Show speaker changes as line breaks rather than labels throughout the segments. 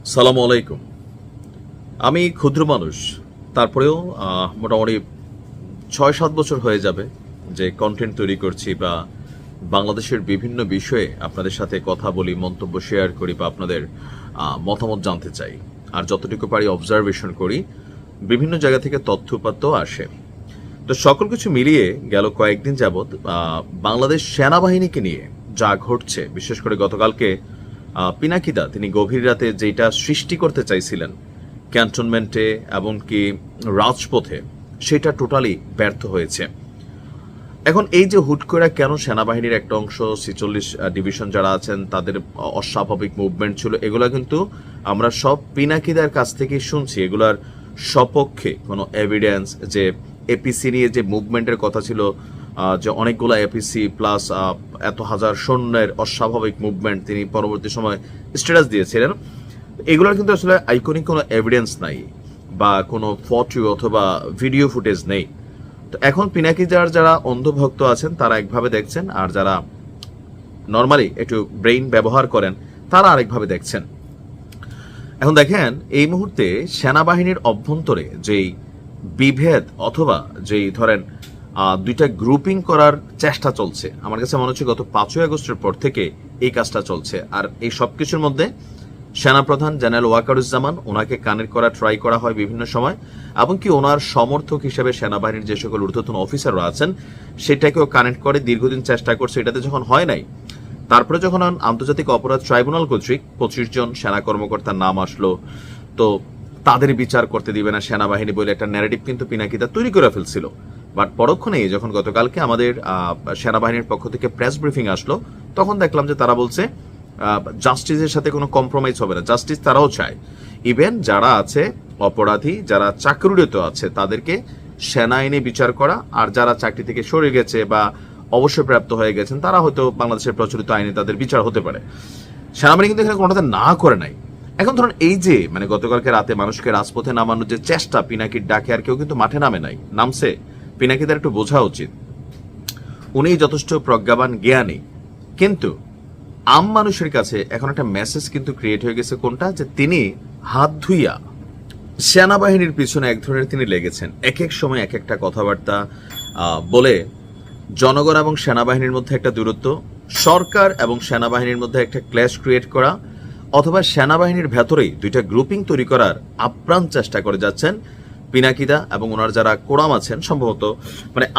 সালামু আলাইকুম। আমি ক্ষুদ্র মানুষ, তারপরেও মোটামুটি ৬-৭ বছর হয়ে যাবে যে কন্টেন্ট তৈরি করছি বা বাংলাদেশের বিভিন্ন বিষয়ে আপনাদের সাথে কথা বলি, মন্তব্য শেয়ার করি বা আপনাদের মতামত জানতে চাই। আর যতটুকু পারি অবজারভেশন করি, বিভিন্ন জায়গা থেকে তথ্যপাত্য আসে। তো সকল কিছু মিলিয়ে গেল কয়েকদিন যাবৎ বাংলাদেশ সেনাবাহিনীকে নিয়ে যা ঘটছে, বিশেষ করে গতকালকে পিনাকিদা তিনি গভীর রাতে যেটা সৃষ্টি করতে চাইছিলেন ক্যান্টনমেন্টে এমনকি রাজপথে, সেটা টোটালি ব্যর্থ হয়েছে। এখন এই যে হুট করে কেন সেনাবাহিনীর একটা অংশ ৪৬ ডিভিশন যারা আছেন তাদের অস্বাভাবিক মুভমেন্ট ছিল, এগুলা কিন্তু আমরা সব পিনাকিদার কাছ থেকেই শুনছি। এগুলার সপক্ষে কোনো এভিডেন্স যে এপিসি নিয়ে যে মুভমেন্টের কথা ছিল, যে অনেকগুলো এপিসি প্লাস এত হাজার সৈন্যের অস্বাভাবিক মুভমেন্ট তিনি পরবর্তী সময় স্ট্যাটাস দিয়েছিলেন, এগুলোর কিন্তু আসলে আইকনিক কোনো এভিডেন্স নাই বা কোনো ফটো অথবা ভিডিও ফুটেজ নেই। তো এখন পিনাকিদার যারা অন্ধভক্ত আছেন তারা একভাবে দেখছেন, আর যারা নর্মালি একটু ব্রেইন ব্যবহার করেন তারা আরেকভাবে দেখছেন। এখন দেখেন, এই মুহূর্তে সেনাবাহিনীর অভ্যন্তরে যেই বিভেদ অথবা যেই ধরেন দুইটা গ্রুপিং করার চেষ্টা চলছে, আমার কাছে মনে হচ্ছে গত ৫ই আগস্টের পর থেকে এই কাজটা চলছে। আর এই সব কিছুর মধ্যে সেনাপ্রধান জেনারেল ওয়াকারুজ্জামান, ওনাকে কানেক্ট করা ট্রাই করা হয় বিভিন্ন সময়, এমনকি ওনার সমর্থক হিসেবে সেনাবাহিনীর যে সকল ঊর্ধ্বতন অফিসাররা আছেন সেটাকেও কানেক্ট করে দীর্ঘদিন চেষ্টা করছে। এটাতে যখন হয় নাই, তারপরে যখন আন্তর্জাতিক অপরাধ ট্রাইব্যুনাল কর্তৃক ২৫ জন সেনা কর্মকর্তার নাম আসলো, তো তাদের বিচার করতে দিবে না সেনাবাহিনী বলে একটা ন্যারেটিভ কিন্তু পিনাকিদা তৈরি করে ফেলছিল। বাট পরক্ষণে যখন গতকালকে আমাদের সেনাবাহিনীর পক্ষ থেকে প্রেস ব্রিফিং আসলো, তখন দেখলাম যে তারা বলছে জাস্টিসের সাথে কোনো কম্প্রোমাইজ হবে না। জাস্টিস তারাও চায়, ইভেন যারা আছে অপরাধী, যারা চাকরিরত আছে তাদেরকে সেনা আইনে বিচার করা, আর যারা চাকরি থেকে সরে গেছে বা অবসরপ্রাপ্ত হয়ে গেছেন তারা হয়তো বাংলাদেশের প্রচলিত আইনে তাদের বিচার হতে পারে। সেনাবাহিনী কিন্তু এখানে কোনোটাতে না করে নাই। এখন ধরুন এই যে গতকালকে রাতে মানুষকে রাজপথে নামানোর যে চেষ্টা, পিনাকির ডাকে আর কেউ কিন্তু মাঠে নামে নাই, নামছে। পিনাকিদার একটু বোঝা উচিত, উনি যথেষ্ট প্রজ্ঞাবান, জ্ঞানী, কিন্তু আম মানুষের কাছে এখন একটা মেসেজ কিন্তু ক্রিয়েট হয়ে গেছে, কোনটা, যে তিনি হাত ধুইয়া সেনাবাহিনীর পিছনে এক ধরনের তিনি লেগেছেন। এক এক সময় এক একটা কথাবার্তা বলে জনগণ এবং সেনাবাহিনীর মধ্যে একটা দূরত্ব, সরকার এবং সেনাবাহিনীর মধ্যে একটা ক্ল্যাশ ক্রিয়েট করা, অথবা সেনাবাহিনীর ভেতরেই দুইটা গ্রুপিং তৈরি করার আপ্রাণ চেষ্টা করে যাচ্ছেন পিনাকিদা এবং ওনার যারা কোরাম আছেন। সম্ভবত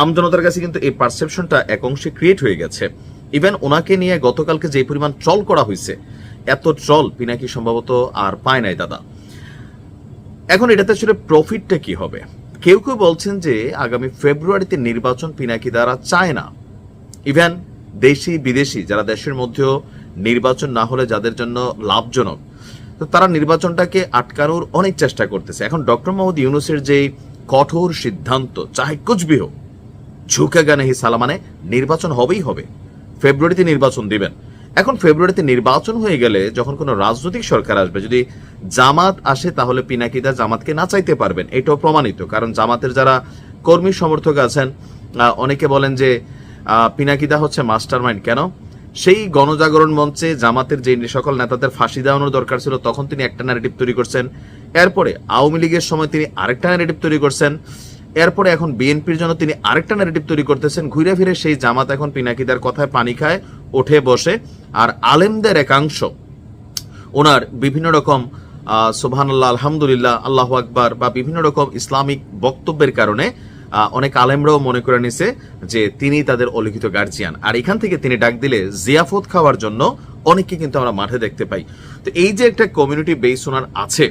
আমজনতার কাছে কিন্তু এই পারসেপশনটা এক অংশে ক্রিয়েট হয়ে গেছে। ইভেন ওনাকে নিয়ে গতকালকে যে পরিমাণ ট্রল করা হয়েছে, এত ট্রল পিনাকি সম্ভবত আর পায় নাই দাদা। এখন এটাতে আসলে প্রফিটটা কি হবে? কেউ কেউ বলছেন যে আগামী ফেব্রুয়ারিতে নির্বাচন পিনাকি দ্বারা চায় না। ইভেন দেশি বিদেশি যারা দেশের মধ্যেও নির্বাচন না হলে যাদের জন্য লাভজনক, তো তারা নির্বাচনটাকে আটকানোর অনেক চেষ্টা করতেছে। এখন ডক্টর মোহাম্মদ ইউনূসের যে কঠোর সিদ্ধান্ত, চাহে কুছ ভি হোক, ঝুঁকেগা নেহি সালা, নির্বাচন হবেই হবে, ফেব্রুয়ারিতে নির্বাচন দিবেন। এখন ফেব্রুয়ারিতে নির্বাচন হয়ে গেলে যখন কোনো রাজনৈতিক সরকার আসবে, যদি জামাত আসে তাহলে পিনাকিদা জামাতকে না চাইতে পারবেন, এটাও প্রমাণিত। কারণ জামাতের যারা কর্মী সমর্থক আছেন অনেকে বলেন যে পিনাকিদা হচ্ছে মাস্টার মাইন্ড। কেন? সেই গণজাগরণ মঞ্চে জামাতের যে সকল নেতাদের ফাঁসি দেওয়ানোর দরকার ছিল তখন তিনি একটা ন্যারেটিভ তৈরি করছেন, এরপরে আওয়ামী লীগের সময় তিনি আরেকটা ন্যারেটিভ তৈরি করছেন, এরপরে এখন বিএনপির জন্য তিনি আরেকটা ন্যারেটিভ তৈরি করতেছেন। ঘুরে ফিরে সেই জামাত এখন পিনাকিদার কথায় পানি খায়, ওঠে বসে। আর আলেমদের একাংশ ওনার বিভিন্ন রকম সুবহানাল্লাহ, আলহামদুলিল্লাহ, আল্লাহু আকবার বা বিভিন্ন রকম ইসলামিক বক্তব্যের কারণে অনেক আলেমরাও মনে করে নিছে যে তিনি তাদের অলিখিত গার্জিয়ান। আর এখান থেকে তিনি ডাক দিলে জিয়াফত খাওয়ার জন্য অনেককে কিন্তু আমরা মাঠে দেখতে পাই। তো এই যে একটা কমিউনিটি বেস ওনার আছে,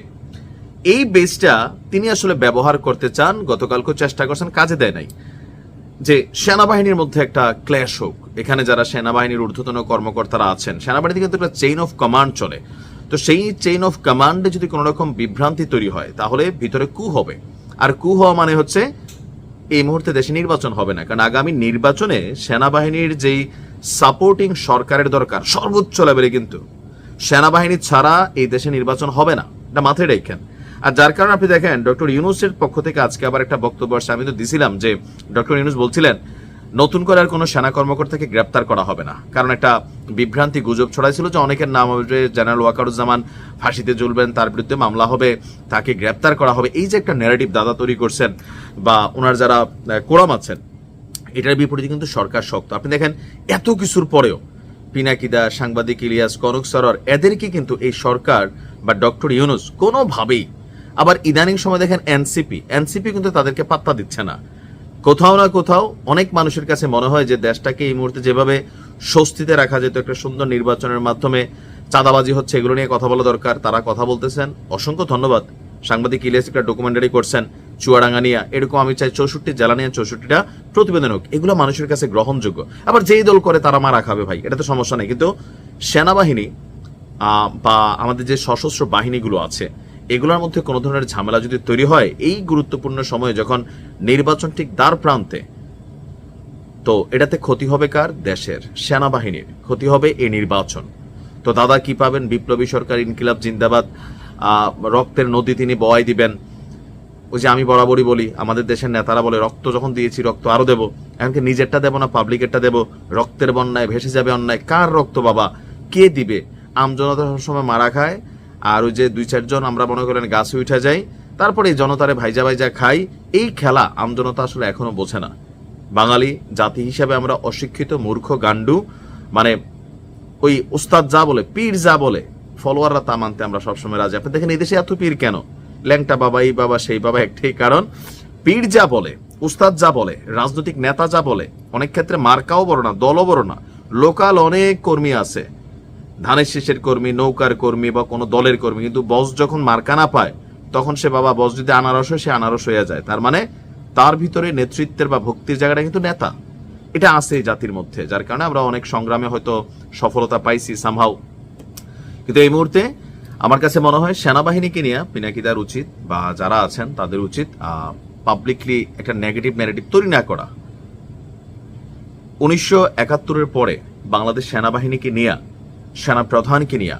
এই বেসটা তিনি আসলে ব্যবহার করতে চান। গতকালকেও চেষ্টা করছেন, কাজে দেয় নাই। যে সেনাবাহিনীর মধ্যে একটা ক্ল্যাশ হোক, এখানে যারা সেনাবাহিনীর ঊর্ধ্বতন কর্মকর্তারা আছেন, সেনাবাহিনীতে কিন্তু একটা চেইন অফ কমান্ড চলে। তো সেই চেইন অফ কমান্ডে যদি কোনো রকম বিভ্রান্তি তৈরি হয় তাহলে ভিতরে কু হবে। আর কু হওয়া মানে হচ্ছে এই মুহূর্তে দেশে নির্বাচন হবে না। কারণ আগামী নির্বাচনে সেনাবাহিনীর যেই সাপোর্টিং সরকারের দরকার সর্বোচ্চ লেভেলে, কিন্তু সেনাবাহিনী ছাড়া এই দেশে নির্বাচন হবে না, এটা মাথায় রাখেন। আর যার কারণে আপনি দেখেন ডক্টর ইউনূসের পক্ষ থেকে আজকে আবার একটা বক্তব্য আসছে। আমি তো দিছিলাম যে ডক্টর ইউনূস বলছিলেন নতুন করে আর কোনো সেনা কর্মকর্তাকে গ্রেপ্তার করা হবে না, কারণ একটা বিভ্রান্তি গুজব ছড়াইছিল যে অনেকের নাম হবে, জেনারেল ওয়াকারুজ্জামান ফাঁসিতে ঝুলবেন, তার বিরুদ্ধে মামলা হবে, তাকে গ্রেপ্তার করা হবে। এই যে একটা ন্যারেটিভ দাদা তৈরি করছেন বা ওনার যারা কোরাম আছেন, এটার বিপরীতে কিন্তু সরকার শক্ত। আপনি দেখেন এত কিছুর পরেও পিনাকিদা, সাংবাদিক ইলিয়াস, কনক সরোয়ার, এদেরকে কিন্তু এই সরকার বা ডক্টর ইউনূস কোনোভাবেই, আবার ইদানিং সময় দেখেন এনসিপি কিন্তু তাদেরকে পাত্তা দিচ্ছে না। কোথাও না কোথাও অনেক মানুষের কাছে মনে হয় যে দেশটাকে এই মুহূর্তে যেভাবে স্বস্তিতে রাখা যেত একটা সুন্দর নির্বাচনের মাধ্যমে, চাঁদাবাজি হচ্ছে, এগুলো নিয়ে কথা বলা দরকার, তারা কথা বলতেছেন। অসংখ্য ধন্যবাদ। সাংবাদিক ইলিয়াস একটা ডকুমেন্টারি করছেন চুয়াডাঙ্গা নিয়ে, এরকম আমি চাই 64 জেলা নিয়ে 64টা প্রতিবেদন হোক, এগুলো মানুষের কাছে গ্রহণযোগ্য। আবার যেই দল করে তারা মারা খাবে ভাই, এটা তো সমস্যা নেই, কিন্তু সেনাবাহিনী বা আমাদের যে সশস্ত্র বাহিনীগুলো আছে এগুলোর মধ্যে কোনো ধরনের ঝামেলা যদি তৈরি হয় এই গুরুত্বপূর্ণ সময়ে, যখন নির্বাচন ঠিক দ্বার প্রান্তে, তো এটাতে ক্ষতি হবে কার? দেশের সেনাবাহিনীর ক্ষতি হবে এই নির্বাচন। তো দাদা কি পাবেন? বিপ্লবী সরকার, ইনকিলাব জিন্দাবাদ, রক্তের নদী তিনি বওয়াই দিবেন। ওই যে আমি বরাবরই বলি, আমাদের দেশের নেতারা বলে রক্ত যখন দিয়েছি রক্ত আরো দেবো, এমনকি নিজেরটা দেবো না পাবলিকেরটা দেবো, রক্তের বন্যায় ভেসে যাবে অন্যায়। কার রক্ত বাবা? কে দিবে? আমজনতা সবসময় মারা খায়, আর ওই যে 2-4 জন আমরা মনে করেন গাছে উঠে যাই, তারপরে এই জনতারে ভাইজা ভাইজা খাই। এই খেলা আমজনতা আসলে এখনো বোঝে না। বাঙালি জাতি হিসাবে আমরা অশিক্ষিত, মূর্খ, গান্ডু, মানে ওই উস্তাদ যা বলে, পীর যা বলে, ফলোয়াররা তা মানতে আমরা সবসময় রাজি। আপনি দেখেন এই দেশে এত পীর কেন? ল্যাংটা বাবা, এই বাবা, সেই বাবা, একটাই কারণ, পীর যা বলে, উস্তাদ যা বলে, রাজনৈতিক নেতা যা বলে, অনেক ক্ষেত্রে মার্কাও বড় না, দলও বড় না, লোকাল অনেক কর্মী আছে, ধানের শীষের কর্মী, নৌকার কর্মী বা কোনো দলের কর্মী, কিন্তু বস যখন মার্কা না পায় তখন সে বাবা, বস যদি আনারস হয় সে আনারস হয়ে যায়। তার মানে তার ভিতরে নেতৃত্বের বা ভক্তির জায়গাটা কিন্তু নেতা, এটা আছে এই জাতির মধ্যে, যার কারণে আমরা অনেক সংগ্রামে হয়তো সফলতা পাইছি সামহাউ। কিন্তু এই মুহূর্তে আমার কাছে মনে হয় সেনাবাহিনীকে নিয়ে পিনাকিদার উচিত বা যারা আছেন তাদের উচিত পাবলিকলি একটা নেগেটিভ ন্যারেটিভ তৈরি না করা। 1971-এর পরে বাংলাদেশ সেনাবাহিনীকে নিয়ে, সেনাপ্রধানকে নিয়ে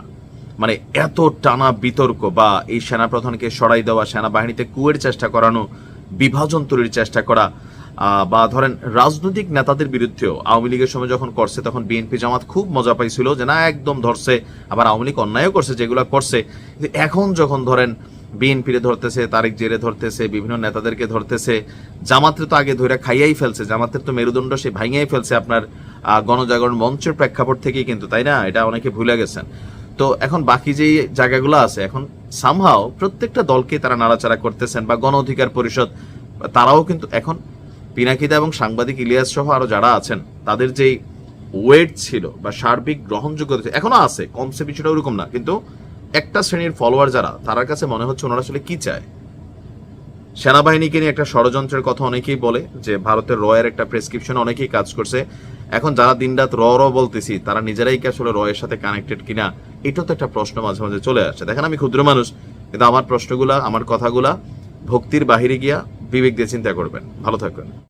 মানে এত টানা বিতর্ক, বা এই সেনাপ্রধানকে সরাই দেওয়া, সেনাবাহিনীতে কুয়ের চেষ্টা করানো, বিভাজন তৈরির চেষ্টা করা, বা ধরেন রাজনৈতিক নেতাদের বিরুদ্ধেও আওয়ামী লীগের সময় যখন করছে তখন বিএনপি জামাত খুব মজা পাইছিল যে না একদম ধরছে, আবার আওয়ামী লীগ অন্যায়ও করছে যেগুলো করছে। এখন যখন ধরেন বিএনপিরে ধরতেছে, তারেক জিয়ারে ধরতেছে, বিভিন্ন নেতাদেরকে ধরতেছে, জামাতের তো আগে ধরে খাইয়াই ফেলছে, জামাতের তো মেরুদণ্ড সে ভাঙিয়াই ফেলছে আপনার গণজাগরণ মঞ্চের প্রেক্ষাপট থেকেই কিন্তু, তাই না? এটা অনেকে ভুলে গেছেন। তো এখন বাকি যে জায়গাগুলো আছে, এখন সামহাও প্রত্যেকটা দলকে তারা নাড়াচাড়া করতেছেন, বা গণ অধিকার পরিষদ তারাও কিন্তু এখন পিনাকিদা এবং সাংবাদিক ইলিয়াস সহ আরো যারা আছেন তাদের যেই ওয়েট ছিল বা সার্বিক গ্রহণযোগ্যতা এখনো আছে, কমসে বিষয়টা ওরকম না, কিন্তু একটা শ্রেণীর ফলোয়ার যারা, তার কাছে মনে হচ্ছে ওনারা আসলে কি চায়। সেনাবাহিনীকে নিয়ে একটা ষড়যন্ত্রের কথা অনেকেই বলে, যে ভারতের রয়ের একটা প্রেসক্রিপশন অনেকেই কাজ করছে। এখন যারা দিনরাত র বলতেছি তারা নিজেরাই কি আসলে রয়ের সাথে কানেক্টেড কিনা, এটাও তো একটা প্রশ্ন মাঝে মাঝে চলে আসছে। দেখেন আমি ক্ষুদ্র মানুষ, কিন্তু আমার প্রশ্নগুলা, আমার কথাগুলা ভক্তির বাহিরে গিয়া বিবেক দিয়ে চিন্তা করবেন। ভালো থাকবেন।